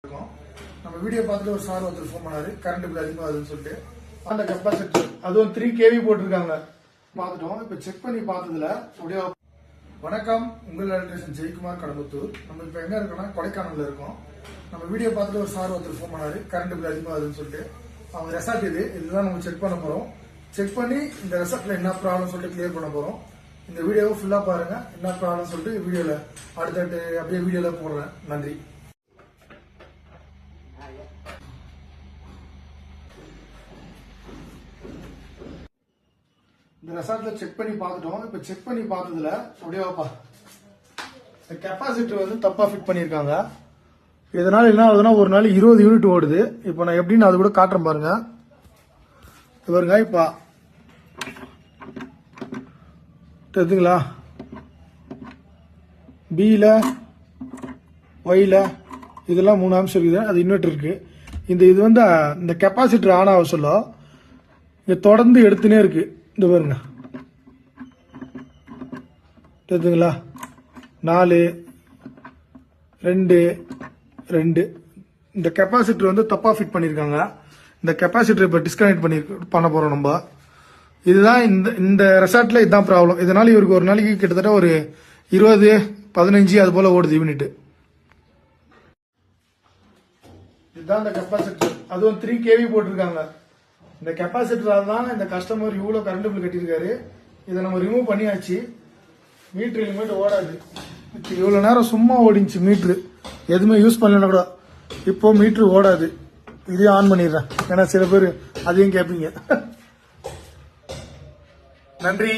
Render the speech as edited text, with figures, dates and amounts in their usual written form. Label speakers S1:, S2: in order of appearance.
S1: நம்ம வீடியோ பார்த்துட்டு ஒரு சார் ஒருத்தர் ஃபோன் பண்ணாரு, கரண்ட் பில் அதிகமாகுதுன்னு சொல்லிட்டு. அந்த கெப்பாசிட்டி அதுவும் 3 kV போட்டிருக்காங்க, பார்த்துட்டோம். இப்போ செக் பண்ணி பார்த்ததுல அப்படியே. வணக்கம், உங்கள் எலக்ட்ரிஷியன் ஜெயக்குமார், கடம்பத்தூர். நம்ம இப்போ எங்க இருக்கோம்னா கொடைக்கானல்ல இருக்கோம். நம்ம வீடியோ பார்த்துட்டு ஒரு சார் ஒருத்தர் ஃபோன் பண்ணாரு, கரண்ட் பில் அதிகமாகுதுன்னு சொல்லிட்டு. அவங்க ரெசார்ட் இதுதான் நம்ம செக் பண்ண போறோம். செக் பண்ணி இந்த ரெசார்ட்ல என்ன ப்ராப்ளம் சொல்லிட்டு கிளியர் பண்ண போறோம். இந்த வீடியோவை ஃபுல்லா பாருங்க, என்ன ப்ராப்ளம் சொல்லிட்டு வீடியோல அடுத்தடுத்து அப்படியே வீடியோல போடுறேன். நன்றி. இந்த ரெசார்ட்ல செக் பண்ணி பார்த்துட்டோம். இப்ப செக் பண்ணி பார்த்ததுல அப்படியே இந்த கெப்பாசிட்டர் வந்து தப்பா ஃபிட் பண்ணிருக்காங்க. இதனால என்ன ஆகுதுன்னா ஒரு நாள் 20 யூனிட் ஓடுது. இப்போ நான் எப்படின்னு அது கூட காட்டுறேன் பாருங்க. பாருங்க, இப்ப தெரியுதுங்களா, பில ஒய்ல இதெல்லாம் 3 ஆம்ஸ் இருக்குது. அது இன்வெர்டர் இருக்கு. இது வந்து இந்த கெப்பாசிட்டர் ஆன் ஆக சொல்ல இங்க தொடர்ந்து எடுத்துனே இருக்கு. இந்த பாருங்க, தெரியுதுங்களா, 4 2 2. இந்த கெப்பாசிட்டர் வந்து தப்பா ஃபிட் பண்ணிருக்காங்க. இந்த கெப்பாசிட்டர் இப்ப டிஸ்கனெக்ட் பண்ண போறோம் நம்ம. இதுதான் இந்த ரெசார்ட்ல இதுதான் ப்ராப்ளம். இதனால இவருக்கு ஒரு நாளைக்கு கிட்டத்தட்ட ஒரு 20 15 அது போல ஓடுது யூனிட். இதுதான் இந்த கெப்பாசிட்டர், அதுவும் 3 kV போட்டிருக்காங்க. இந்த கெப்பாசிட்டர் தான் இந்த கஸ்டமர் இவ்வளவு கரண்ட் பில் கட்டியிருக்காரு. இதை நம்ம ரிமூவ் பண்ணியாச்சு. மீட்டர் இனிமேட்டு ஓடாது. இவ்வளவு நேரம் சும்மா ஓடிச்சு மீட்ரு, எதுவுமே யூஸ் பண்ணலன்னா கூட. இப்போ மீட்ரு ஓடாது. இதையும் ஆன் பண்ணிடுறேன், ஏன்னா சில பேர் அதையும் கேட்பீங்க. நன்றி.